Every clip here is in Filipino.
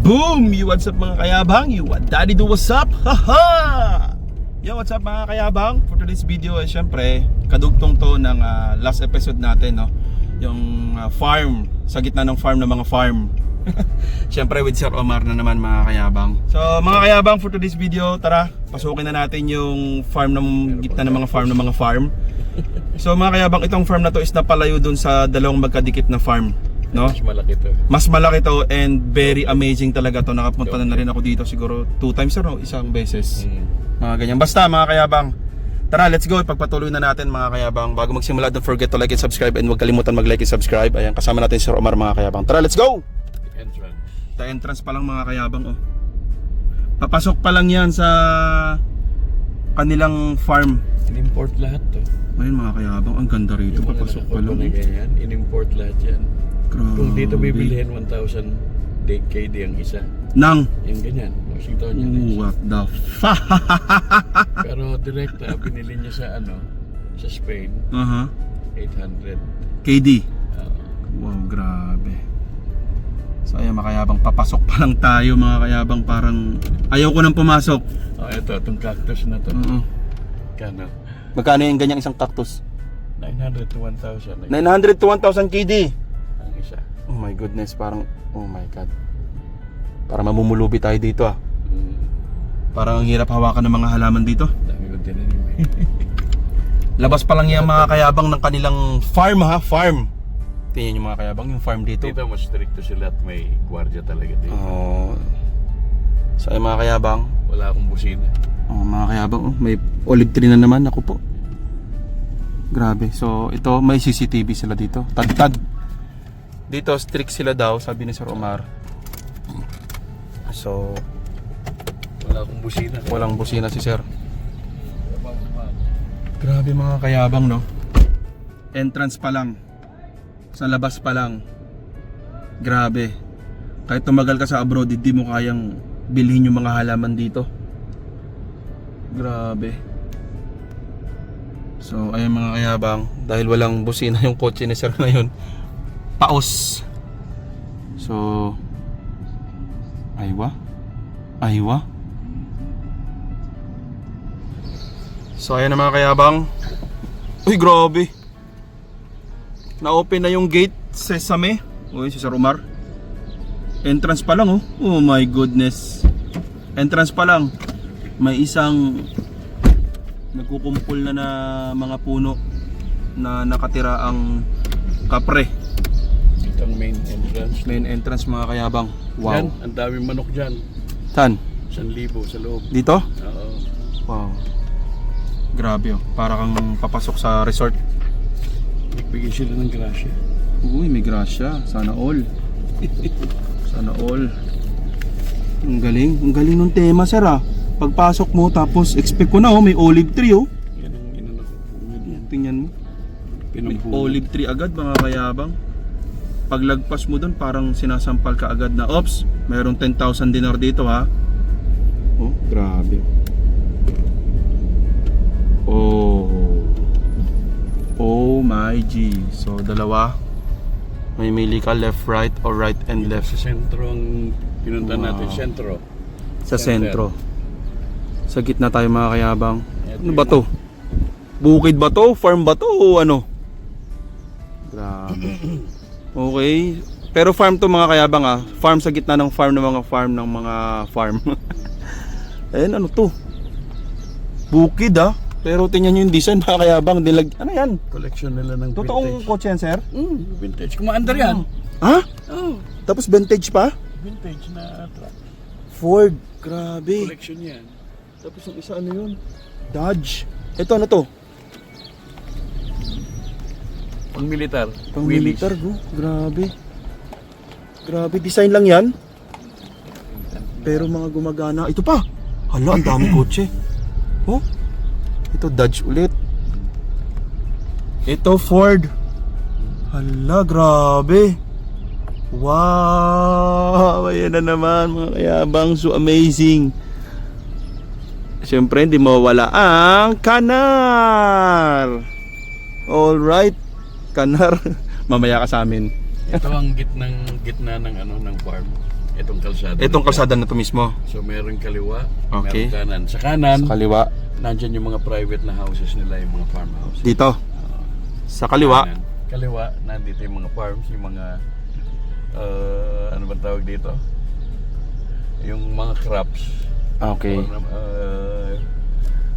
Boom! Yo, what's up mga kayabang? Yo, what daddy do, what's up? Haha! Yo, what's up mga kayabang? For today's video ay syempre kadugtong to ng last episode natin, no? Yung farm, sa gitna ng farm ng mga farm. Syempre with Sir Omar na naman mga kayabang. So mga kayabang, for today's video, tara, pasukin na natin yung farm ng gitna ng mga farm. So mga kayabang, itong farm na to is napalayo dun sa dalawang magkadikit na farm, no? Mas malaki to. Mas malaki to and very amazing talaga to. Nakapunta na rin ako dito siguro 2 times or no? Isang beses. Mga ganyan. Basta mga kayabang, tara, let's go. Pagpatuloy na natin mga kayabang. Bago magsimula, don't forget to like and subscribe, and huwag kalimutan mag-like and subscribe. Ayan, kasama natin si Sir Omar mga kayabang. Tara, let's go! Entrance. The entrance pa lang mga kayabang, oh. Papasok pa lang yan sa kanilang farm. In-import lahat to. Ayun mga kayabang, ang ganda rito. Yung mga Papasok pa lang. ganyan, in-import lahat yan. Grabe. Kung dito bibilihin 1,000 KD ang isa. Nang? Yung ganyan, Washington yun. What the fuck? Pero direct binili niya sa sa Spain, 800. KD. Wow, grabe. So ayan mga kayabang, papasok pa lang tayo mga kayabang, parang ayaw ko nang pumasok. Oh, itong cactus na to. Kano? Magkano yung ganyang isang cactus? 900 to 1,000. 900 to 1,000 KD. Ang isa. Oh my goodness, parang, oh my god. Parang mamumulubi tayo dito ah. Parang ang hirap hawakan ng mga halaman dito. Dami ko tinanim. Labas pa lang yung mga kayabang ng kanilang farm ha, farm. Tingnan yung mga kayabang, yung farm dito. Dito mas stricto sila at may gwardiya talaga dito. Oh. So ay mga kayabang, Wala akong busina. oh mga kayabang, oh, may olive tree na naman ako po. Grabe. So ito, may CCTV sila dito. Tagtag. Dito strict sila daw, sabi ni Sir Omar. So Wala akong busina. walang busina si Sir. Grabe mga kayabang, no? Entrance pa lang. Sa labas pa lang. Grabe. Kahit tumagal ka sa abroad, hindi mo kayang bilhin yung mga halaman dito. Grabe. So ayun mga kayabang, dahil walang busina yung kotse ni Sir ngayon, paos. So aywa. So ayan na mga kayabang. Uy, grabe. Na-open na yung gate, sesame. Uy, si Sir Omar. Entrance pa lang, oh. Oh my goodness. Entrance pa lang. May isang nagkukumpul na mga puno na nakatira ang kapre. Itong main entrance. Main entrance mga kayabang. Wow. Yan, ang daming manok dyan. Saan? 1,000 sa loob. Dito? Oo. Wow. Grabe, oh. Para kang papasok sa resort. Nagbigay sila ng grasya. Uy, may grasya. Sana all. Sana all. Ang galing. Ang galing ng tema, sir, ah. Pagpasok mo, tapos expect ko na, oh, may olive tree, oh. Yan ang inano ko. Tingnan mo. May Pinampuno. olive tree agad, mga kayabang. Paglagpas mo dun, parang sinasampal ka agad na, ops, mayroong 10,000 dinar dito, ha. Oh, grabe. Oh my G. So dalawa. May mili ka left, right, or right and left. Sa sentro ang pinunta Wow. natin. Sentro. Sa sentro. Sa gitna tayo mga kayabang. Ito Ano ba to? Bukid ba to? Farm ba to? O ano? Grabe. Okay. Pero farm to mga kayabang, ah. Farm sa gitna ng farm ng mga farm ng mga farm. Ayan, ano to? Bukid, ah. Pero tingnan nyo yung design mga kayabang. Ano yan? Collection nila ng Totoong vintage. kotse yan, sir? Vintage. Kumaandar yan. Ha? Oh. Tapos vintage pa? Vintage na truck. Ford. Grabe. Collection yan. Tapos yung isa ano yun? Dodge. Ito ano to? Pang militar. Pang militar, bro. Grabe. Grabe. Design lang yan. Pero mga gumagana. Ito pa. Hala, ang dami kotse. Oh. Ito Dodge ulit. Ito Ford. Hala, grabe. Wow. Ayan na naman mga kayabang. So amazing. Siyempre hindi mawala ang kanar. Alright. Kanar. Mamaya ka sa amin. Ito ang gitna ng ng farm. Itong kalsada. Itong na kalsada na to mismo. So meron kaliwa, Okay. meron kanan. Sa kanan, Sa kaliwa. nandyan yung mga private na houses nila, yung mga farmhouse. Dito. Sa kaliwa. Kanan. Kaliwa, nandito yung mga farms, yung mga ano ba tawag dito? Yung mga crops. Okay. Or,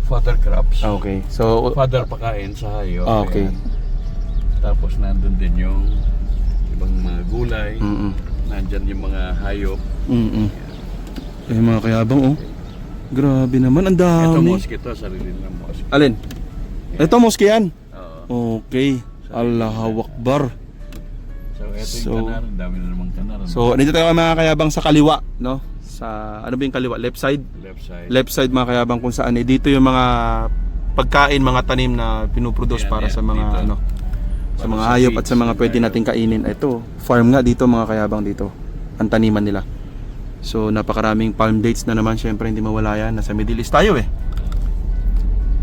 fodder crops. Okay. So, Fodder pakain sa hayop. Okay. Ayan. Tapos nandun din yung ibang mga gulay. Nandyan yung mga hayop. Eh mga kayabang, oh. Grabe naman, ang Ito dami. mosque to, sarili ng mosque. Alin? Ito, mosque yan. Oo. Okay. Allahu Akbar. So ito So- yung kanar, dami na namang kanar. So, dito tayo mga kayabang sa kaliwa, no? Sa, ano ba yung kaliwa? Left side? left side. Left side mga kayabang kung saan. Eh, dito yung mga pagkain, mga tanim na pinuproduce Yan, para yan, sa mga, dito. ano, sa Para mga sa hayop feeds at sa mga ng pwede hayop. nating kainin. Ito, farm nga dito mga kayabang dito. Ang taniman nila. So, napakaraming palm dates na naman. Syempre, hindi mawala yan. Nasa Middle East tayo eh.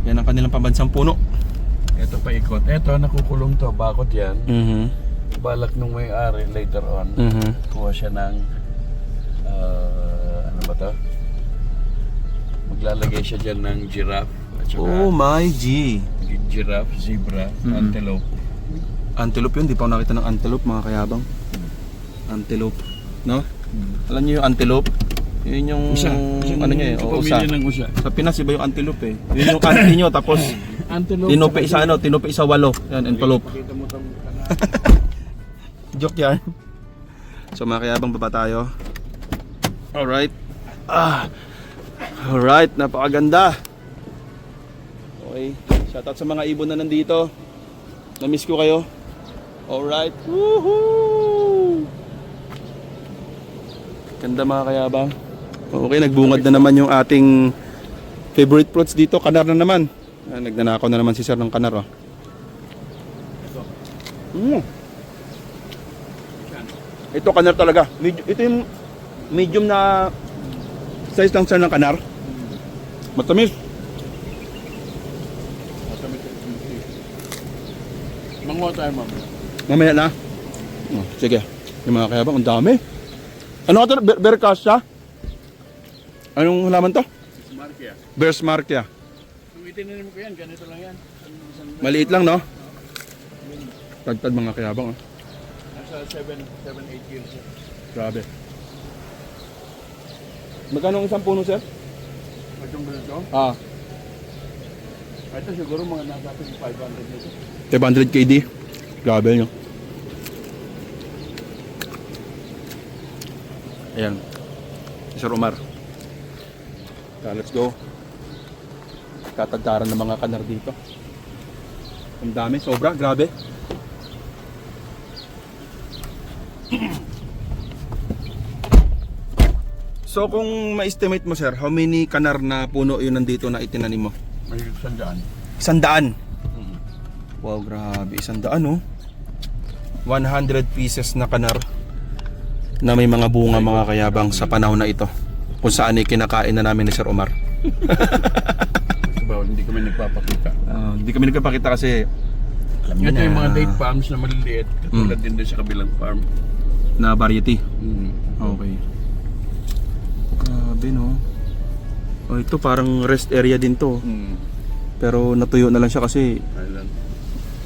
Yan ang kanilang pambansang puno. Ito pa ikot. Ito nakukulong to, bakod yan. Balak nung may-ari later on, kuha siya ng ano ba to? Maglalagay siya dyan ng giraffe at saka Oh my G. giraffe, zebra, antelope. Antelope yun. Di pa ako nakita ng antelope mga kayabang. Antelope. No? Alam niyo yung antelope? Yun yung ano niya eh. O, usa. Pamilya ng usa. Sa Pinas iba yung antelope eh. Yun yung auntie nyo tapos Antelope. tinupi sa ano, tinupi sa walo. Yan, antelope. Pakita mo tong Joke yan. So mga kayabang baba tayo. Alright. Alright, napakaganda. Okay. Shoutout sa mga ibon na nandito. Na-miss ko kayo. Alright. Woohoo! Ganda mga kayabang. Okay, nagbungad na naman yung ating favorite fruits dito. Kanar na naman. Nagnanakaw na naman si sir ng kanar. Oh. Ito kanar talaga. Ito yung medium na size lang sir ng kanar. Matamis. Manguha tayo, ma'am. Mamaya na. Oh, sige. Yung mga kayabang, ang dami. Ano ito? Berkasya? Anong halaman to? Markia. Bersmarkia. Kung itinanim ko yan, ganito lang yan. Maliit lang, no? Tagtad mga kayabang. Oh. Nasa 7-8 years. Grabe. Magkano ang isang puno, sir? Itong ganito, Ah, ito siguro mga nasa 500 nito. 500 KD. Grabe nyo. Ayan. Si Sir Omar. Let's go. Katagdaran ng mga kanar dito. Ang dami. Sobra. Grabe. So kung ma-estimate mo sir, how many kanar na puno yun nandito na itinanim mo? May 100. 100. Wow, grabe. 100 oh. 100 pieces na kanar na may mga bunga mga kayabang sa panahon na ito. Kung saan ay kinakain na namin ni Sir Omar. Diba, hindi kami nagpapakita. Hindi kami nagpapakita kasi alam niyo Ito na, yung mga date palms na maliliit, katulad din doon sa kabilang farm. na variety. Okay. Grabe no. Oh, ito parang rest area din to. Pero natuyo na lang siya kasi Island.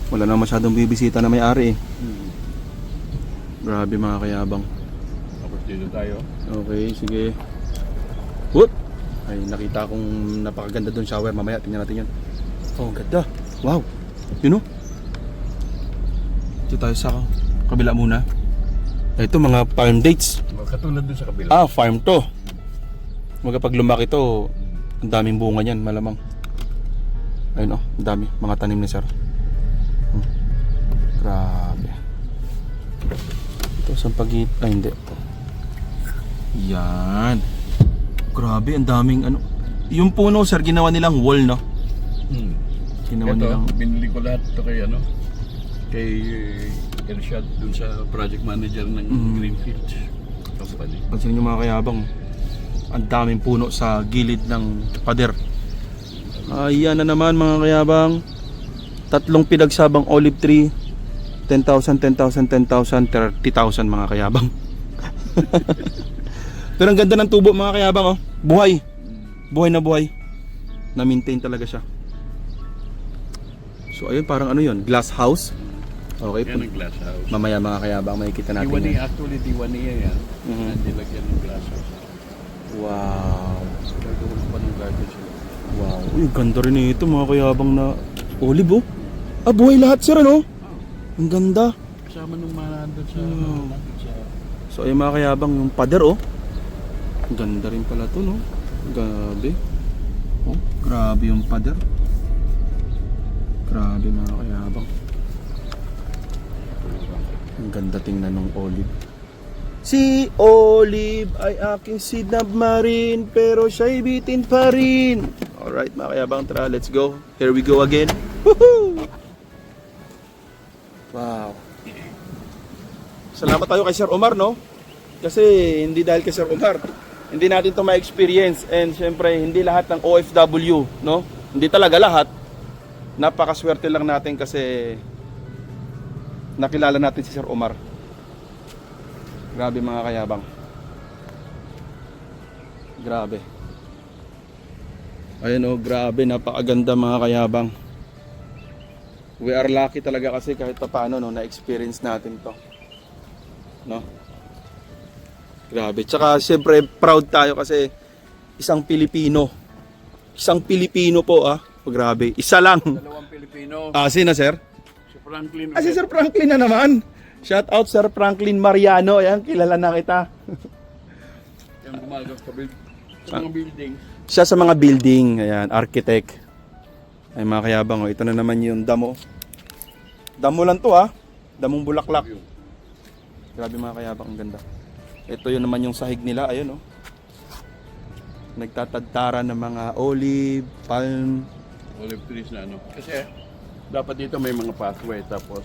wala na masyadong bibisita na may-ari eh. Grabe mga kayabang. Tapos dito tayo. Okay, sige. Whoop! Ay, nakita kong napakaganda doon shower. Mamaya, tingnan natin yan. Oh, ganda. Wow. You know? Dito tayo sa kabila muna. Ito, mga farm dates. Katulad doon sa kabila. Farm to. Pag lumaki to, ang daming bunga niyan, malamang. Ayun oh, ang dami. Mga tanim ni sir. Grabe. Ito, sampagit. Ay, hindi. Yan. Grabe, ang daming ano. Yung puno, sir, ginawa nilang wall, no? Ginawa Ito, nilang... binili ko lahat ito kay ano, kay Irshad dun sa project manager ng Greenfields company. Pansin nyo mga kayabang, ang daming puno sa gilid ng pader. Ayan na naman mga kayabang. 3 pinagsabang olive tree. 10,000, 10,000, 10,000, 30,000 mga kayabang. Pero ang ganda ng tubo mga kayabang, oh. Buhay. Buhay na buhay. Na-maintain talaga siya. So ayun, parang ano yun, glass house. Okay, Yan ang glass house. mamaya mga kayabang makikita natin Diwani, yan. actually Diwaniya yan. Nilagyan ng glass house. Wow. So gagawin pa ng garden sila. Wow. Uy, ganda rin ito mga kayabang na olive, oh. Ah, buhay lahat sir, ano? Ang ganda. Kasama nung mga nandun sa... So ayun mga kayabang, yung pader, oh. Ang ganda rin pala to, no? Grabe. Oh, grabe yung pader. Grabe mga kayabang. Ang ganda tingnan ng olive. Si Olive ay aking sinabmarin, pero siya'y bitin pa rin. Alright mga kayabang, tara, let's go. Here we go again. Woohoo! Wow. Salamat tayo kay Sir Omar, no? Kasi hindi dahil kay Sir Omar, hindi natin to ma-experience. And syempre, hindi lahat ng OFW, no? Hindi talaga lahat. Napakaswerte lang natin kasi nakilala natin si Sir Omar. Grabe mga kayabang. Grabe. Ayun, oh, grabe, napakaganda mga kayabang. We are lucky talaga kasi kahit paano, no, na-experience natin to, no? Grabe. Tsaka siyempre proud tayo kasi isang Pilipino po, ah. Oh, grabe. Isa lang. Dalawang Pilipino. Ah, sino sir? Si Franklin. Ah, si Sir Franklin na naman. Shout out Sir Franklin Mariano. Ayan, kilala na kita. Yung gumagawa sa mga building. Siya sa mga building, ayan, architect. Ay mga kayabang, oh, ito na naman yung damo. Damo lang to, ah. Damong bulaklak. Grabe mga kayabang, ang ganda. Ito yun naman yung sahig nila, ayun, oh. Nagtatadtara ng mga olive, palm. Olive trees na ano. Kasi dapat dito may mga pathway tapos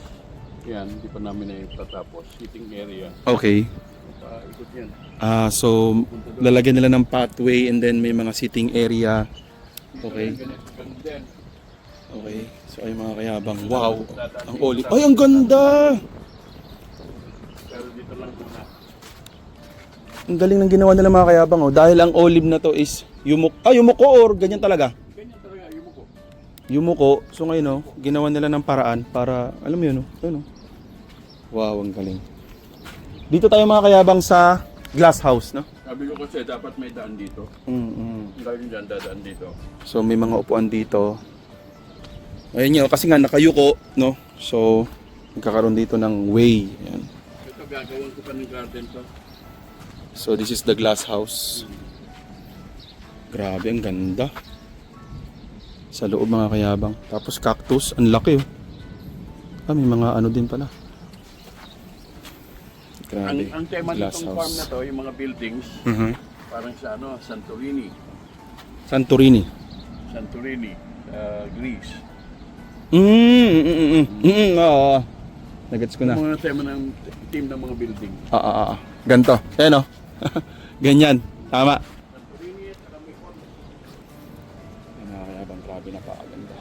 yan, hindi pa namin na itatapos. Sitting area. Okay. Ikot yan. Ah, so lalagyan nila ng pathway and then may mga sitting area. Okay. Ganun din. Okay. So ay mga kayabang, wow. Ang olive. Ay, ang ganda. Pero dito lang muna. Ang galing ng ginawa nila mga kayabang, oh. Dahil ang olive na to is yumuko or ganyan talaga. Ganyan talaga, yumuko. Yumuko. So ngayon, oh, ginawa nila ng paraan para, alam mo yun, oh. Ayun, oh. Wow, ang galing. Dito tayo mga kayabang sa glass house, no? Sabi ko kasi dapat may daan dito. Laging dyan dadaan dito. So may mga upuan dito. Ayun yun, kasi nga nakayuko, no? So magkakaroon dito ng way. Ayan. Ito gagawin ko pa ng garden to. So this is the glass house. Grabe, ang ganda. Sa loob mga kayabang. Tapos cactus, ang laki, oh. Ah, may mga ano din pala. Grabe. Ang tema Glass nitong house. farm na to, yung mga buildings, parang sa ano, Santorini. Santorini. Santorini, Greece. Oo. Nagets ko na. Yung mga tema ng team ng mga building. Ganto. Ayan, oh. Ganyan. Tama. Santorini at Ramikon. Ayan, nakakayabang, grabe, napakaganda.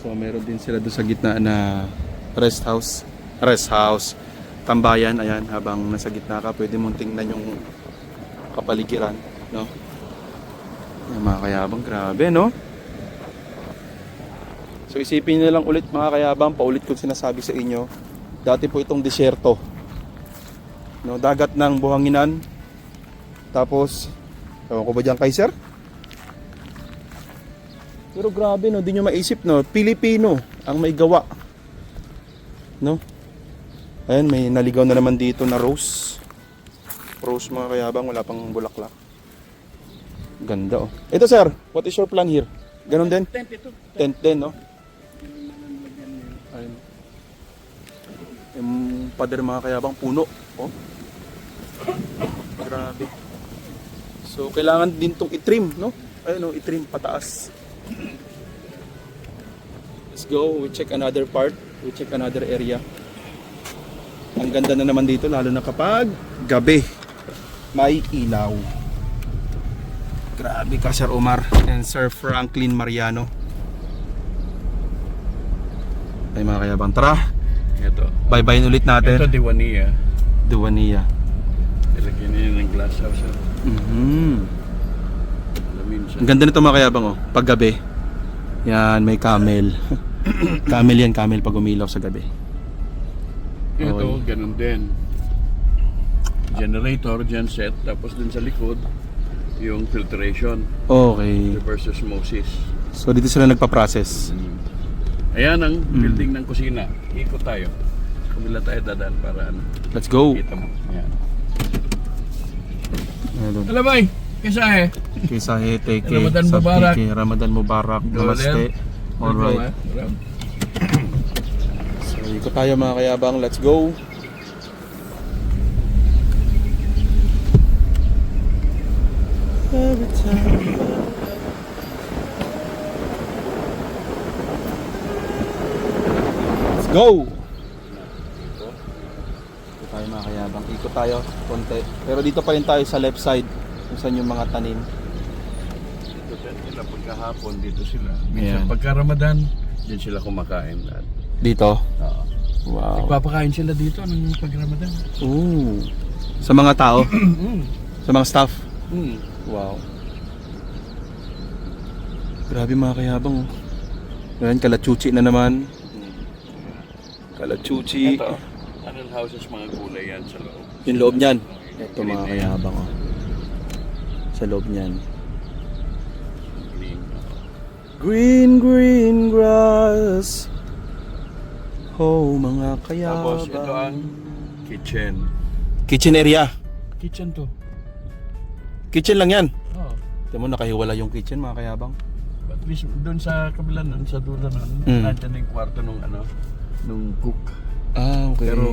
So meron din sila doon sa gitna na rest house. Tambayan, ayan, habang nasa gitna ka, pwede mong tingnan yung kapaligiran, no? Ayan, mga kayabang, grabe, no? So isipin nyo lang ulit mga kayabang, paulit ko sinasabi sa inyo, dati po itong disyerto, no? Dagat ng buhanginan, tapos, ewan ko ba dyan kay sir? Pero grabe, no? Di nyo maisip, no? Pilipino ang may gawa, no? Ayan, may naligaw na naman dito na rose. Rose mga kayabang, wala pang bulaklak. Ganda, oh. Ito sir, what is your plan here? Ganon din? Tent ito. Tent din, no? Ayun. Yung pader mga kayabang, puno. Oh. Grabe. So, kailangan din itong itrim, no? Ayun, no? Itrim pataas. Let's go, we check another part. We check another area. Ang ganda na naman dito, lalo na kapag gabi. May ilaw. Grabe ka, Sir Omar and Sir Franklin Mariano. Ay mga kayabang, tara. Ito. Bye-bye ulit natin. Ito Diwaniya. Duwania. Ilagyan niya ng glass house. Alamin siya. Ang ganda nito mga kayabang oh, pag gabi. Yan, may camel. Camel yan, camel pag umilaw sa gabi. Ito, ganun din. Generator, genset, tapos dun sa likod, yung filtration, Okay. reverse osmosis. So dito sila nagpa-process. Ayan ang building ng kusina. Ikot tayo. Kumila tayo dadaan para ano, Let's go. kita mo. Ayan. Hello. Hello, boy. Kisa Kisahe, teke, Ramadan Mubarak. sabtike, Ramadan Mubarak, namaste. Alright. So ikot tayo mga kayabang, let's go. Every time. Let's go! Ikot tayo mga kayabang, ikot tayo konti. Pero dito pa rin tayo sa left side kung saan yung mga tanim. Dito nila pagkahapon, dito sila. Ayan. Minsan pagka Ramadan, dyan sila kumakain. Dito? Oo. Wow. Nagpapakain sila dito ng pag Ramadan. Ooh. Sa mga tao? Sa mga staff? Wow. Grabe mga kayabang. Ngayon, kalachuchi na naman. Kalachuchi. Ito, anong houses, mga gulay yan sa loob. Yung loob niyan. Ito mga kayabang. Oh. Sa loob niyan. Green. Green, green grass. Oh, mga kayabang. Tapos ito ang kitchen. Kitchen area. Kitchen to. Kitchen lang yan. Oh. Ito mo, nakahiwala yung kitchen mga kayabang. At least doon sa kabila nun, sa dulo nun, nandiyan na yung kwarto nung ano, nung cook. Ah, okay. Pero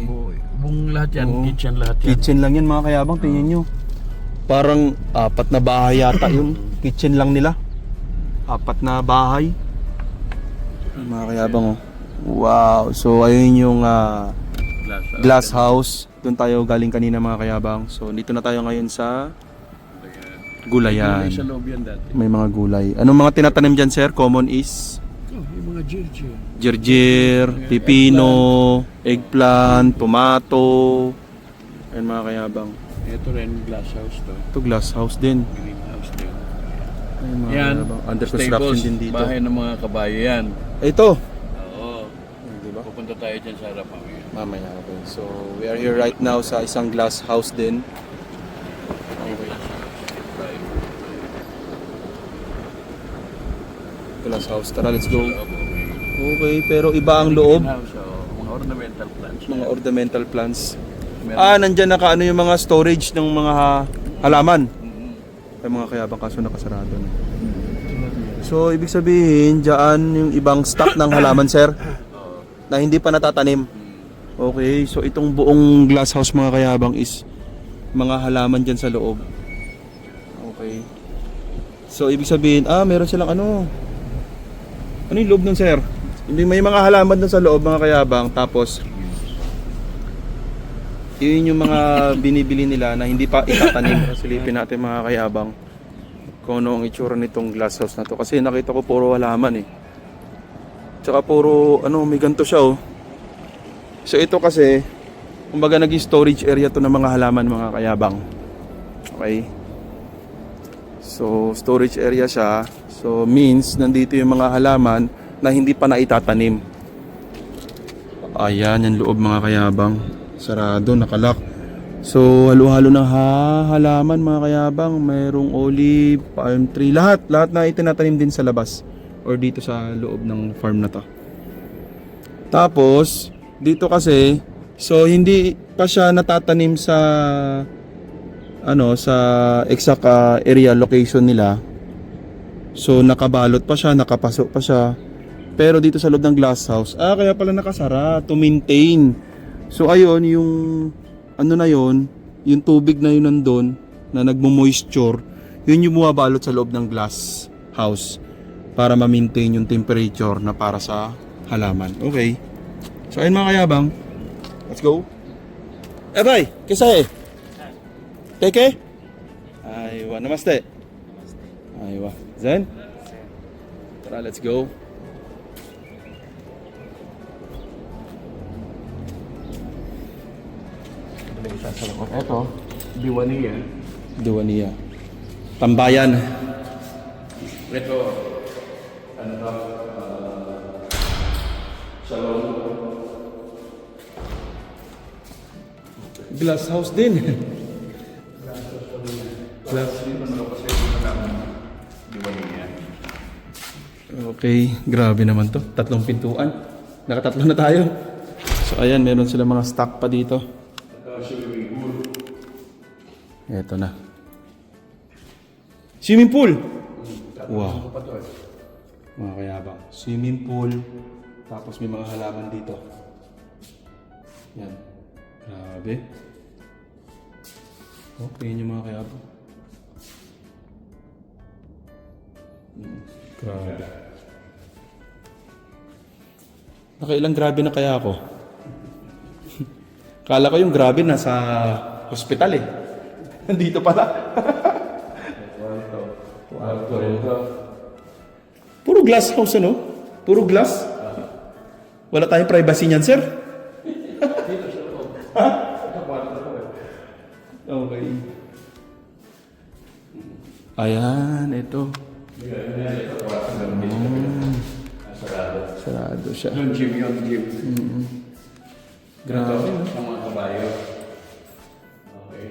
buong lahat yan, Oo. kitchen lahat yan. Kitchen lang yan mga kayabang, tingnan nyo. Parang 4 na bahay yata yun. Kitchen lang nila. 4 na bahay. Mga kayabang oh. Wow. So ayun yung glass house. Doon tayo galing kanina mga kayabang. So dito na tayo ngayon sa gulayan. Gulay sa loob yan dati. May mga gulay. Anong mga tinatanim dyan sir? Common is Oh, yung mga jirjir. gerger, pipino, eggplant, tomato. Ayun mga kayabang. Ito rin, glass house to. Ito glass house din. Greenhouse din. Ayun mga Yan, kayabang. Under construction stables, din dito. bahay ng mga kabayo yan. Ito. Oo. Diba? Pupunta tayo dyan sa harap mamaya. Mamaya, okay. So, we are here right now sa isang glass house din. Glass house. Tara, let's go. Okay, pero iba ang loob. Greenhouse, mga ornamental plants. Mga ornamental plants. Meron- Nandyan nakaano yung mga storage ng mga halaman. Mhm. Ay, mga kayabang kaso nakasarado na. So, ibig sabihin, dyan yung ibang stock ng halaman, sir, Oo. na hindi pa natatanim. Okay, so itong buong glass house mga kayabang is mga halaman dyan sa loob. Okay. So ibig sabihin, meron silang ano yung loob nun sir? Hindi, may mga halaman dun sa loob mga kayabang. Tapos yun yung mga binibili nila na hindi pa itatanim. Silipin natin mga kayabang kung ano ang itsura nitong glass house na to. Kasi nakita ko puro halaman eh. Tsaka puro may ganito siya oh. So ito kasi, kumbaga naging storage area to ng mga halaman mga kayabang. Okay? So storage area siya. So means nandito yung mga halaman na hindi pa naitatanim. Ayan yung loob mga kayabang. Sarado, nakalak. So halo-halo ng halaman mga kayabang. Mayroong olive, palm tree, lahat na itinatanim din sa labas or dito sa loob ng farm na to. Tapos dito kasi, so hindi pa siya natatanim sa sa exact area location nila. So nakabalot pa siya, nakapasok pa siya. Pero dito sa loob ng glass house, kaya pala nakasara to maintain. So ayun, yung na yun, yung tubig na yun nandun na nagmo-moisture, yun yung bumabalot sa loob ng glass house para ma-maintain yung temperature na para sa halaman. Okay. So ayun mga kayabang, let's go. Bye, kisa Teke? Aywa, namaste. Aywa. Zen? Tara, let's go. Ito. Diwania. Diwania. Tambayan. Ito, ano to? Salon. Glass house din. Glass. Diwania. Okay, grabe naman to. 3 pintuan. Nakatatlo na tayo. So ayan, meron sila mga stock pa dito. Ito, swimming pool. Eto na. Swimming pool! Wow. Ano pa to eh? Mga kayabang. Swimming pool. Tapos may mga halaman dito. Yan. Grabe. Okay yun yung mga kayabang. Grabe. Nakailang grabe na kaya ako? Kala ko yung grabe nasa hospital eh. Nandito pala. Puro glass house ano? Puro glass? Wala tayong privacy niyan, sir? Okay. Ayan, ito. Sarado siya. Yung gym, yung gym. Grabe, Ito, no? ang mga kabayo. Okay.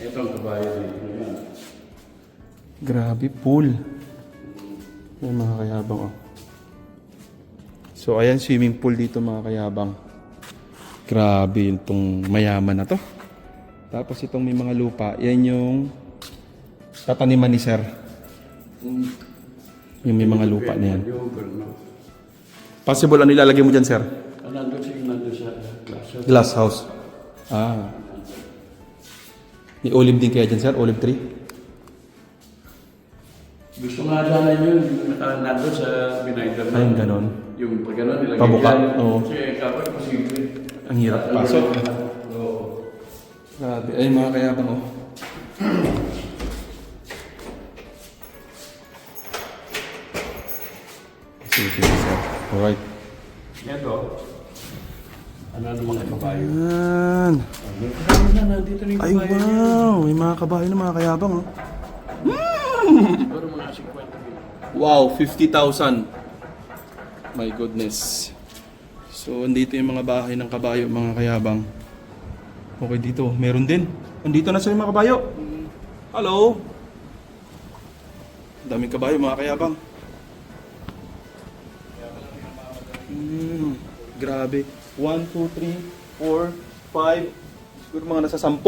Ito ang kabayo dito. Yan. Grabe, pool. Yan mga kayabang, oh. So, ayan, swimming pool dito mga kayabang. Grabe itong mayaman na to. Tapos itong may mga lupa, yan yung tataniman ni sir. Yung may mga lupa na yan. Yung no? Possible, ano ilalagay mo dyan, sir? Nandun siya. Glass house. Ah. May olive din kaya dyan, sir? Olive tree? Gusto nga sana yun, nandun sa bininder. Ay, ganon. Yung pag gano'n nilagay Pabuka, dyan. oo. Kasi kapag posible. Ang hirap pasok. Oo. Grabe. Ay, mga kayabang, oh. Sige, sir. Alright. Ito. Ano mga kabayo? Yan. Nandito na yung Ay, kabayo niya. wow. May mga kabayo na mga kayabang, oh. Siguro mga 50 Wow, 50,000. My goodness. So, andito yung mga bahay ng kabayo, mga kayabang. Okay, dito. Meron din. Andito na sila yung mga kabayo. Hello. Daming kabayo, mga kayabang. Grabe. 1, 2, 3, 4, 5. Siguro mga nasa 10.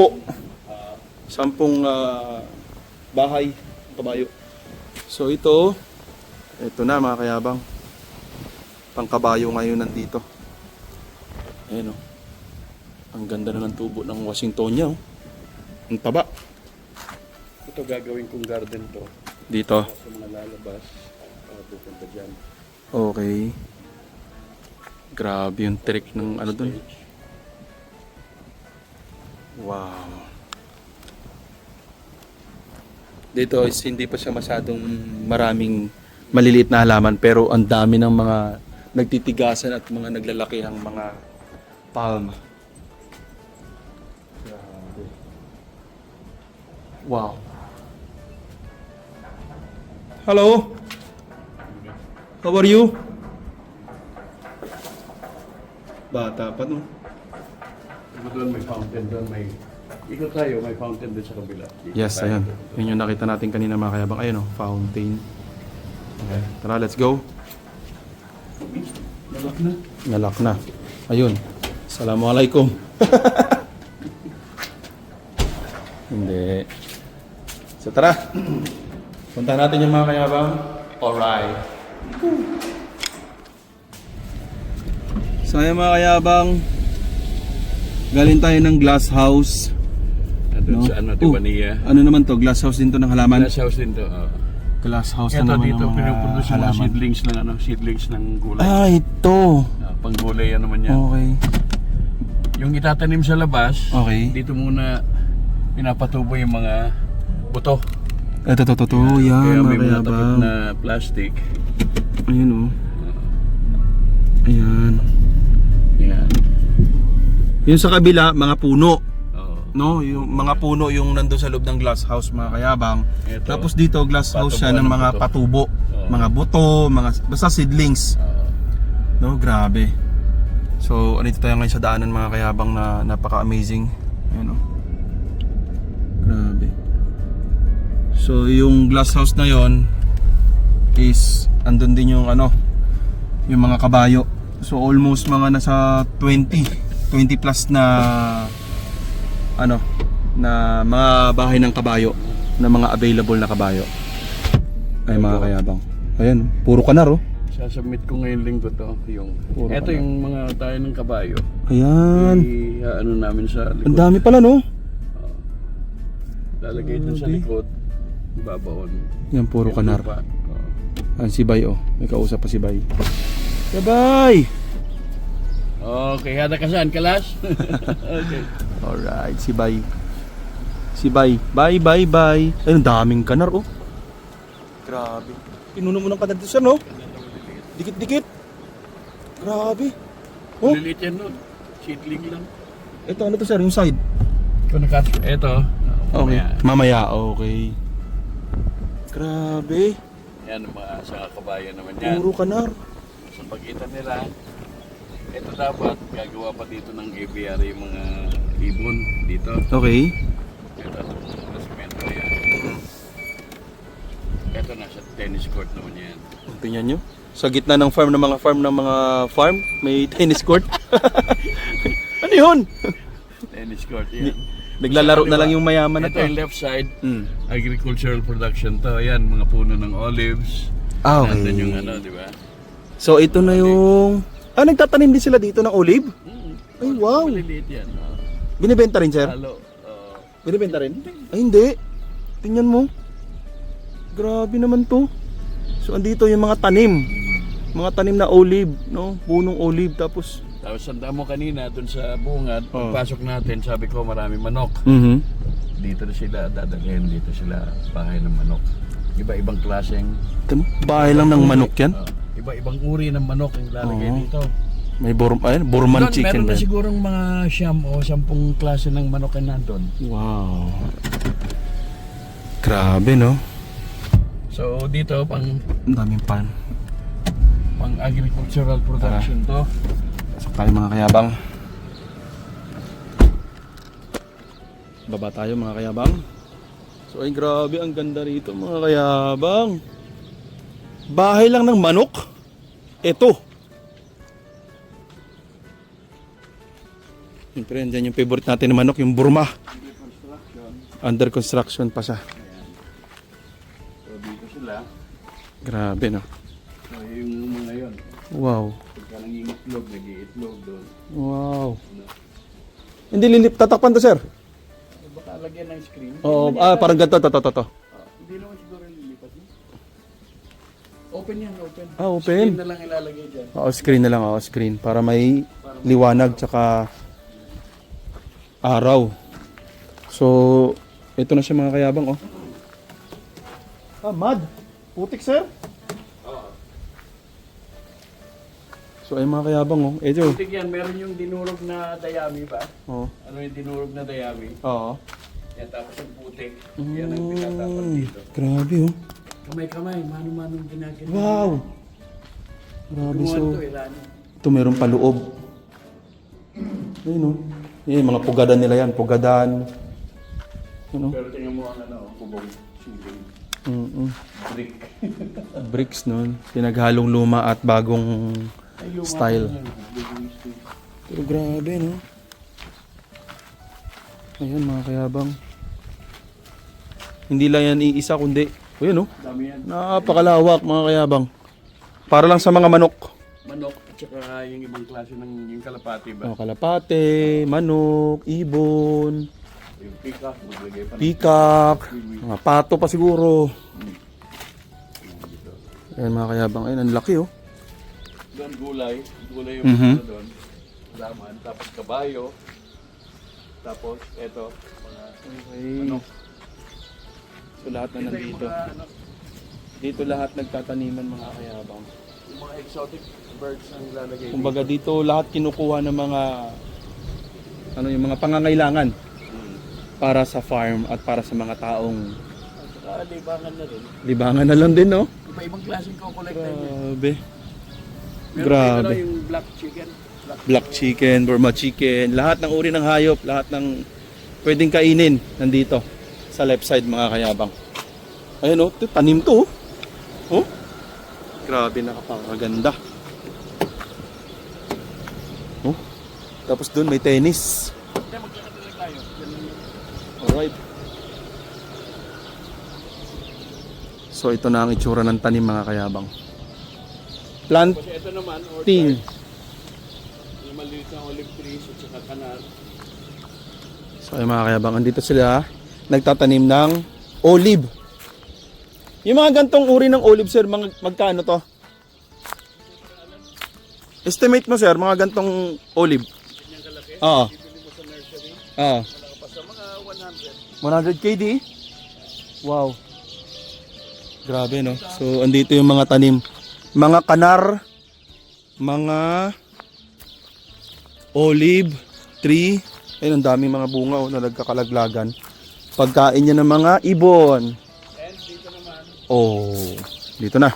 10 bahay, kabayo. So ito na mga kayabang. Pangkabayo ngayon nandito. Ayan o. Ang ganda na ng tubo ng Washingtonia o. Ang taba. Ito gagawin kong garden to. Dito. Sa mga lalabas. Pupunta dyan. Okay. Grabe yung trick ng ano dun. Wow. Dito is hindi pa siya masyadong maraming maliliit na halaman pero ang dami ng mga nagtitigasan at mga naglalakihang mga palm. Grabe. Wow. Hello. How are you? Bata pa no? Doon may fountain, doon may... Ikot tayo, may fountain doon sa kabila. Yes, ayun. Yun yung nakita natin kanina mga kayabang. Ayun o, fountain. Okay. Tara, let's go. Nalak na. Nalak na. Ayun. Assalamualaikum. Hindi. So tara. Punta natin yung mga kayabang. Alright. So ayun mga kayabang. Galing tayo ng glass house. Doon sa ano, Diwania. Ano naman to? Glass house din to ng halaman? Glass house din to. Glass house Ito na naman dito, ng mga pinuproduce yung mga halaman. seedlings ng ano, seedlings ng gulay. Ah, ito. Panggulay yan naman yan. Okay. Yung itatanim sa labas, Okay. dito muna pinapatubo yung mga buto. Ito. Yan, Kaya may mga mga takip kayabang. na plastic. Ayun o. Ayan. Yan. Yung sa kabila, mga puno. Oo. no? Yung mga puno yung nandoon sa loob ng glass house, mga kayabang. Ito. Tapos dito glass house siya ng mga patubo, mga buto, basta seedlings. No, grabe. So, andito tayo ngayon sa daanan, mga kayabang, na napaka-amazing. Ayan, oh. Grabe. So, yung glass house na yon is andun din yung yung mga kabayo. So, almost mga nasa 20 plus na na mga bahay ng kabayo, na mga available na kabayo. Ay, mga kayabang. Ayan, puro kanar, oh. Sasubmit ko ngayon linggo to. Puro Ito kanar. yung mga tayo ng kabayo. Ayan. Ano namin sa likod. Ang dami pala, no? Lalagay dun sa likod. Babaon. Yan, puro Yung kanar. lupa. Ayan, si Bay, oh. May kausap pa si Bay. Bay! Okay, hada ka saan? Kalas? Okay. Alright, si Bay. Si Bay. Bye. Ay, ang daming kanar, oh. Grabe. Pinuno mo ng kanar dito, sir, no? Dikit-dikit. Grabe. Oh, Lilit yan nun. Seedling lang. ito, ano to, sir? Yung side. Ito. Okay. Mamaya, okay. Grabe. Yan ang mga sa kabayan naman yan. Puro kanar. Sa pagitan nila, ito dapat gagawa pa dito ng aviary yung mga ibon dito. Okay. Ito ang semento yan. Ito nasa tennis court naman yan. Tingnan nyo. Sa gitna ng farm, may tennis court. Ano yun? Tennis court yan. Naglalaro na lang yung mayaman na Ito to. yung left side, agricultural production to. Ayan, mga puno ng olives. Ah, okay. Nandun yung di ba? So ito na yung... nagtatanim din sila dito ng olive? Ay, wow. Maliliit yan. Binibenta rin, sir? Halo. Binibenta rin? Ay, hindi. Tingnan mo. Grabe naman to. So andito yung mga tanim. Mga tanim na olive, no? Punong olive, tapos... Tapos sanda mo kanina dun sa bungad, pagpasok natin, sabi ko marami manok. Dito na sila dadalhin, dito sila bahay ng manok. Iba-ibang klaseng Bahay lang ng manok yan? iba-ibang uri ng manok yung lalagay dito. May Burman Doon, chicken meron na ba? sigurong mga 9 o 10 klase ng manok na nandun. Wow. Grabe, no? So dito Ang daming pan. pang agricultural production to. Sakali, mga kayabang. Baba tayo, mga kayabang. So ay grabe, ang ganda rito, mga kayabang. Bahay lang ng manok. Ito. Siyempre, andyan yung favorite natin na manok, yung Burma. Under construction pa siya. So dito sila. Grabe, no? So yung mga yon. Wow. Pagka nangingitlog, nag-iitlog doon. Wow. Hindi lilip, tatakpan to, sir. Baka lagyan ng screen. Oo, parang ganito, to. Hindi naman siguro lilipat mo. Open yan, open. Open. Screen na lang ilalagay dyan. Screen na lang, screen. Para may liwanag, tsaka araw. So, ito na siya, mga kayabang, oh. Mud. Putik, sir. So, ay mga kayabang, oh. Ito. Putik yan, meron yung dinurog na dayami ba? Oh. Ano yung dinurog na dayami? Oo. Yan, tapos yung putik. Yan ang pinatapan dito. Grabe, oh. Kamay-kamay, mano-manong ginagano. Wow. Grabe, Gumawa so. ito, ilano. Ito meron pa loob. Ayun, oh. Mga pugadan nila yan. Pugadan. Ano? Pero tingnan mo ang kubong ceiling. Brick. Bricks nun. Pinaghalong luma at bagong style. Pero grabe, no? Ayan, mga kayabang. Hindi lang yan iisa, kundi ayun, no? Dami yan. Napakalawak, mga kayabang. Para lang sa mga manok. Manok at saka yung ibang klase ng yung kalapati ba? Kalapate, manok, ibon, Yung peacock, maglagay pa ng peacock, mga pato pa siguro. Ayan, mga kayabang. Ayun, ang laki, oh. doon gulay yung ano doon. Laman, tapos kabayo. Tapos eto, mga Okay. So lahat na nandito. Dito lahat nagtataniman, mga kayabang. Yung mga exotic birds ang ilalagay. Kumbaga dito lahat kinukuha ng mga yung mga pangangailangan para sa farm at para sa mga taong Libangan na rin. libangan na lang din, no? Iba-ibang klaseng kukolekta niya. Grabe. Meron Grabe. pa yung black chicken. Black chicken, Burma chicken, lahat ng uri ng hayop, lahat ng pwedeng kainin nandito sa left side mga kayabang. Ayun, oh, tanim to. Oh. Grabe, nakapakaganda. Oh. Tapos doon may tennis. Kaya maglakad na lang tayo. Alright. So ito na ang itsura ng tanim mga kayabang. Plant Kasi ito naman, ting. yung maliit na olive trees at saka kanar. So ay mga kayabang, andito sila nagtatanim ng olive. Yung mga gantong uri ng olive sir, magkano to? Estimate mo sir, mga gantong olive. Ganyan kalaki. Oo. Bibili mo sa nursery. Oo. Wala ka pa sa mga 100. 100 KD? Wow. Grabe, no? So, andito yung mga tanim. Mga kanar, mga olive tree. Ayun, ang daming mga bunga oh, na nagkakalaglagan. Pagkain niya ng mga ibon. And dito naman, Oh, dito na.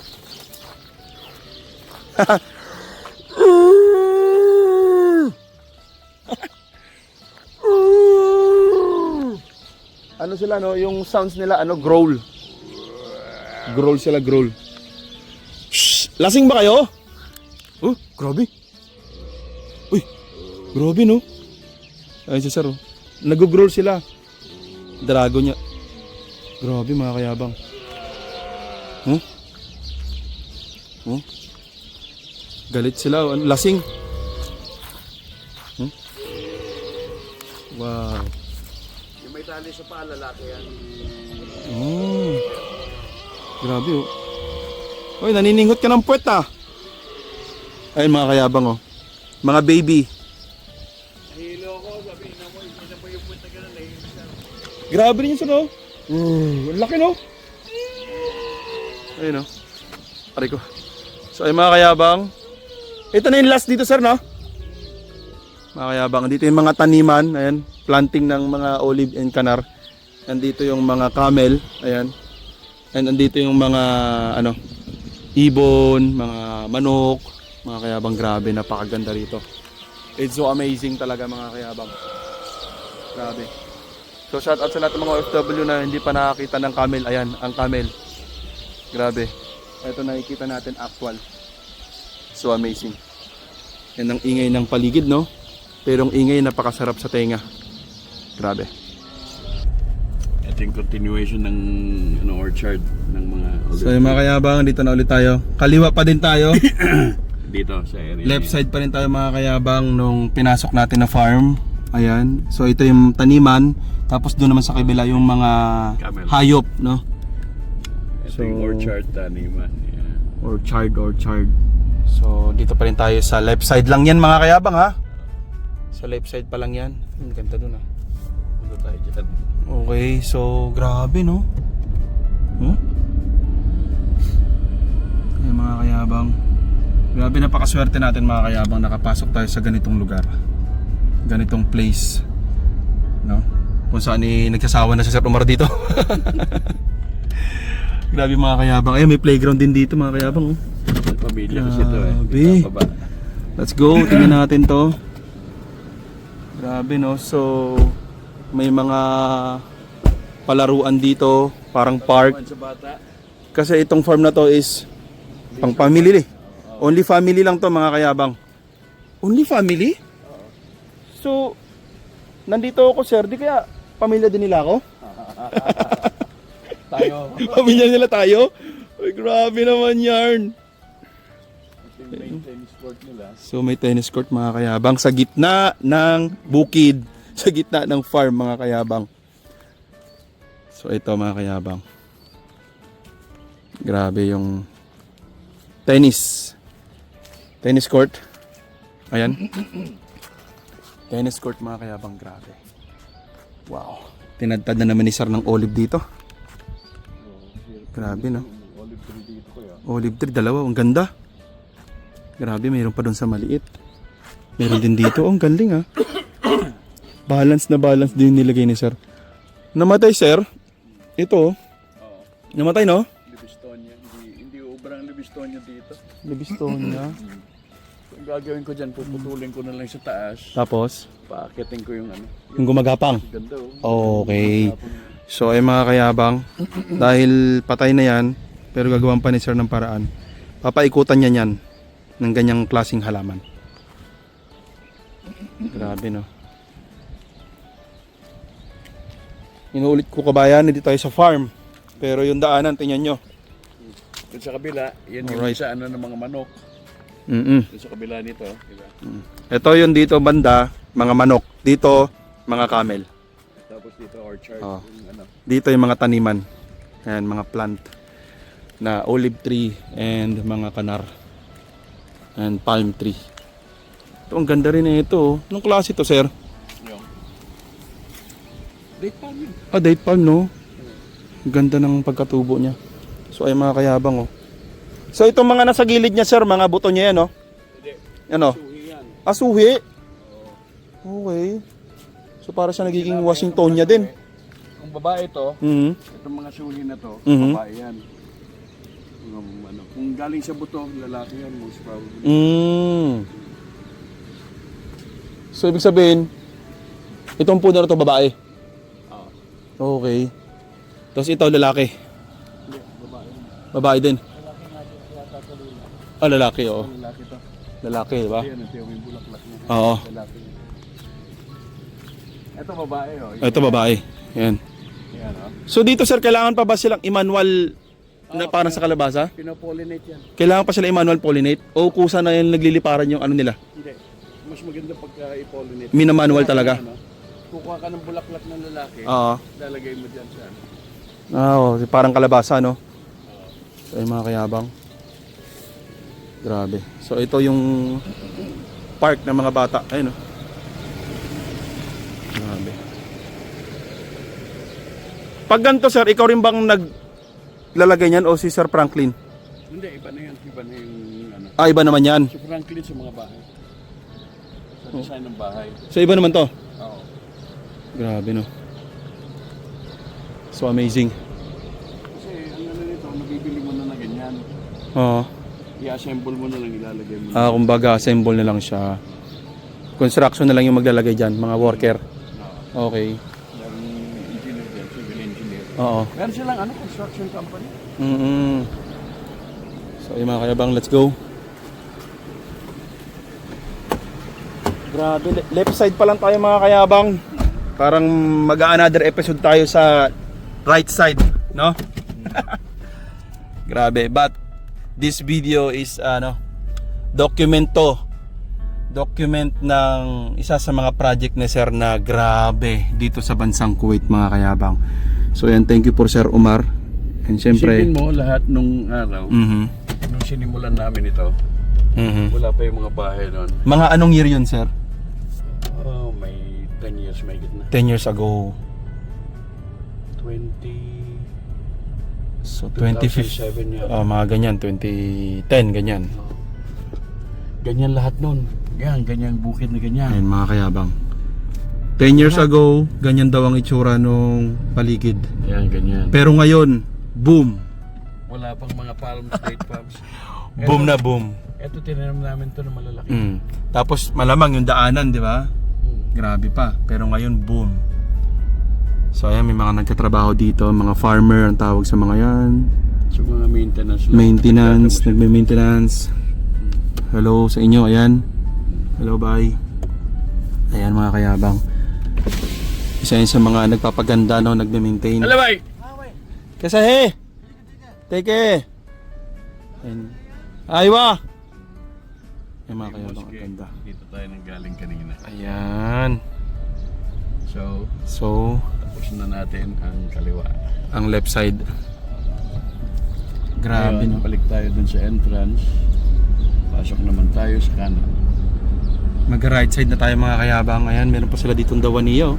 Ano sila no, yung sounds nila ano, growl. Growl sila, growl. Shh! Lasing ba kayo? Oh, grabe. Uy, grabe no. Ayun si sir oh. Nag-growl sila. Dragon niya. Grabe mga kayabang. Huh? Huh? Galit sila, oh. Lasing. Huh? Wow. yung may tali sa paa, lalaki yan. Oh. Grabe oh. Oy, naniningot ka ng puwet ah. Ayun mga kayabang oh. Mga baby. Nahilo ko, sabi na mo, isa po yung punta ka na nahilo siya. Grabe rin yun sir oh. Ang laki no. Ayun oh. Aray ko. So ay mga kayabang. Ito na yung last dito sir no. Mga kayabang. Dito yung mga taniman. Ayan. Planting ng mga olive and kanar. Nandito yung mga camel. Ayan. And andito yung mga ano, ibon, mga manok, mga kayabang. Grabe, napakaganda rito. It's so amazing talaga mga kayabang. Grabe. So shout out sa lahat ng mga OFW na hindi pa nakakita ng camel. Ayan, ang camel. Grabe. Ito nakikita natin actual. So amazing. Yan ang ingay ng paligid, no? Pero ang ingay napakasarap sa tenga. Grabe. Ito yung continuation ng orchard ng mga olive. So yung mga kayabang, dito na ulit tayo. Kaliwa pa din tayo. Dito sa area. Left side pa rin tayo mga kayabang nung pinasok natin na farm. Ayan. So ito yung taniman. Tapos doon naman sa kabila yung mga Camel. hayop, no? Ito yung orchard taniman. Yeah. Orchard. So dito pa rin tayo sa left side lang yan mga kayabang ha. Sa left side pa lang yan. Ang ganda doon ha. Punta tayo dyan. Okay, so grabe no? Huh? Ayan mga kayabang. Grabe, napakaswerte natin mga kayabang nakapasok tayo sa ganitong lugar. Ganitong place. No? Kung saan nagsasawa na si Sir Omar dito. Grabe mga kayabang. Ayun, may playground din dito mga kayabang. Oh. Pamilya kasi ito eh. Grabe. Ipapaba. Let's go, tingnan natin to. Grabe no, so may mga palaruan dito, parang park. Sa bata. Kasi itong farm na to is pang family. Only family lang to mga kayabang. Only family? So, nandito ako sir, di kaya pamilya din nila ako? Tayo. Pamilya nila tayo? Ay, grabe naman yarn. Ito yung main tennis court nila. So may tennis court mga kayabang sa gitna ng bukid, sa gitna ng farm mga kayabang. So ito mga kayabang. Grabe yung tennis court. Ayan. Tennis court mga kayabang, grabe. Wow. Tinadtad na naman ni Sir ng olive dito. Grabe no. Olive tree dito ko yan. Olive tree, dalawa, ang ganda. Grabe, mayroon pa doon sa maliit. Meron din dito, ang galing ah. Balance na balance din nilagay ni Sir. Namatay, sir. Ito. Oo. Namatay, no? Livistonia. Hindi ubrang Livistonia dito. Livistonia. Ang gagawin ko dyan, puputulin ko na lang sa taas. Tapos, Paakitin ko yung ano. yung gumagapang. Ganda oh. Okay. So ay mga kayabang, dahil patay na yan, pero gagawan pa ni sir ng paraan, papaikutan niya yan ng ganyang klaseng halaman. Grabe, no? Inuulit ko, kabayan, hindi tayo sa farm, pero yung daanan, tingnan nyo. Doon sa kabila, yan yung Alright. sa ano ng mga manok. Mm-mm. Doon sa kabila nito, diba? Ito yung dito banda, mga manok. Dito, mga camel. Tapos dito orchard, Oh. yung ano. Dito yung mga taniman. Ayan, mga plant na olive tree and mga kanar and palm tree. Ito, ang ganda rin na ito. Anong klase ito, sir? Yung date palm yun. Ah, date palm, no? Ang ganda ng pagkatubo niya. So, ay mga kayabang, oh. So, itong mga nasa gilid niya, sir, mga buto niya yan, no? Hindi, Ano? suhi yan. Ah, suhi. Oo. Okay. So, para siya nagiging Washington niya din. Kung babae to, Mhm. itong mga suhi na to, Mhm. babae yan. Ano, kung galing sa buto, lalaki yan, most probably. Mm. So, ibig sabihin, itong puno na ito, babae. Oo. Okay. Tapos ito, lalaki. Hindi, babae yan. Babae din. Ah, lalaki, oo. Lalaki to. Lalaki, di ba? Ayan, ito yung may bulaklak niya. Oo. Lalaki niya. Ito babae, oh. Ito, babae. Yan. Ayan, oh. So, dito, sir, kailangan pa ba silang i-manual na parang sa kalabasa? Pinopollinate yan. Kailangan pa sila i-manual pollinate? O kusa na yung nagliliparan yung ano nila? Hindi. Mas maganda pagka i-pollinate. Minamanual talaga? Ano, kukuha ka ng bulaklak ng lalaki, Oo. lalagay mo dyan sa ano. Ah, oo. Parang kalabasa, no? So, ay mga kayabang. Grabe. So, ito yung park ng mga bata. Ayun, no? Grabe. Pag ganito, sir, ikaw rin bang naglalagay niyan o si Sir Franklin? Hindi, iba na yan. Iba na yung ano. Ah, iba naman yan. Si Franklin sa mga bahay. Sa design ng bahay. So, iba naman to. Oo. Grabe, no? So, amazing. Kasi ang ano nito, nabibili mo na na ganyan. Oo. I-assemble mo na lang, ilalagay mo na. Ah, kumbaga, assemble na lang siya. Construction na lang yung maglalagay dyan, mga worker. Oo. Okay. Meron engineer dyan, civil engineer. Oo. Meron silang ano, construction company. Mm-mm. So, yung mga kayabang, let's go. Grabe, left side pa lang tayo mga kayabang. Parang mag-another episode tayo sa right side, no? Grabe, but this video is document ng isa sa mga project ni Sir na grabe dito sa bansang Kuwait mga kayabang. So yan, thank you for Sir Omar. And syempre, Isipin mo lahat nung araw, nung nung sinimulan namin ito, wala pa yung mga bahay noon. mga anong year yun, Sir? Oh, may 10 years may gitna. 10 years ago. 20... So 2015. 2007 yan. Mga ganyan, 2010 ganyan. Ganyan lahat nun. Yan, ganyang bukid na ganyan. Ayun mga kayabang. 10 years ago, ganyan daw ang itsura nung paligid. Yan, ganyan. Pero ngayon, boom. Wala pang mga palms, date palms. Boom na boom. Ito tinanim namin to na malalaki. Tapos malamang yung daanan, di ba? Grabe pa. Pero ngayon, boom. So ayan, may mga nagtatrabaho dito, mga farmer ang tawag sa mga yan. So mga maintenance lang. Maintenance, nagme-maintenance. Hello sa inyo, ayan. Hello, bye. Ayan mga kayabang. Isa yun sa mga nagpapaganda, no, nagme-maintain. Hello, bye! Kesa he! Teke! Ayan. Aywa! Ayan mga kayabang, ang ganda. Dito tayo nang galing kanina. Ayan. So, Tapos na natin ang kaliwa. ang left side. Grabe, Ngayon, no? balik tayo dun sa entrance. Pasok naman tayo sa kanan. Mag-right side na tayo mga kayabang. Ayan, meron pa sila ditong dawaniyo.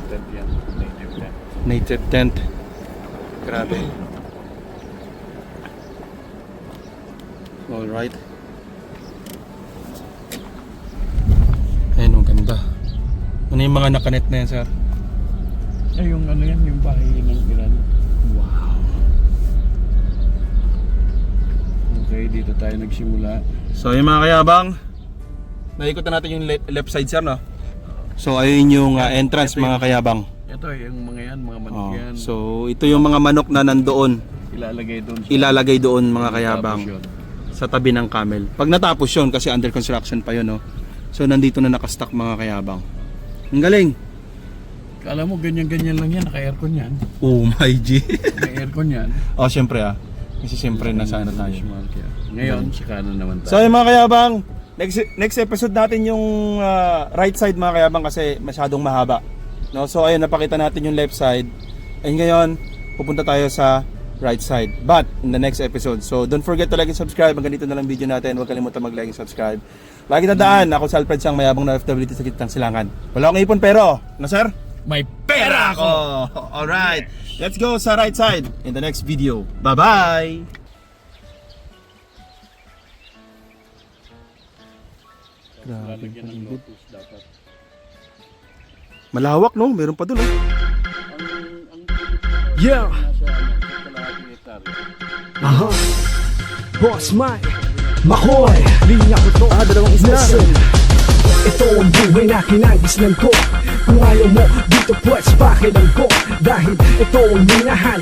Tent yan, native tent. Native tent. Grabe. Alright. Ayan, ang ganda. Ano yung mga nakanet na yan, sir? Ay, yung ano yan, yung bahay ng Iran. Wow. Okay, dito tayo nagsimula. So yung mga kayabang, naikot na natin yung left side sir, no? So ayun yung entrance mga kayabang. Ito, yung mga yan, mga manok Oh, yan. so ito yung mga manok na nandoon. Ilalagay doon sa Mga kayabang tapos yun. sa tabi ng camel. Pag natapos yun, kasi under construction pa yun, no? So nandito na nakastock mga kayabang. Ang galing. Kala mo, ganyan-ganyan lang yan, naka-aircon yan. Oh my G. Naka-aircon yan. Oh, syempre kasi syempre nasa ano tayo. Smart yan. Ngayon, sa kanan naman So tayo. yung mga kayabang, next episode natin yung right side mga kayabang kasi masyadong mahaba. No? So ayun, napakita natin yung left side. And ngayon, pupunta tayo sa right side. But in the next episode. So don't forget to like and subscribe. Hanggang dito na lang video natin. Huwag kalimutan mag-like and subscribe. Lagi tandaan, ako si Alfred Sang, mayabang na FW sa Gitnang Silangan. Wala akong ipon pero, na sir? May pera ako! Alright, let's go sa right side in the next video. Bye-bye! Lalagyan ng lotus dapat. Malawak no? Meron pa dun eh. Yeah! Nasa kalahating hektarya. Aha! Boss Mike! Makoy! Linya ko to! Dalawang isa. Listen! Ito ang buhay na kinagisnan ko. Kung ayaw mo, dito pwes pakilang ko. Dahil ito ang minahan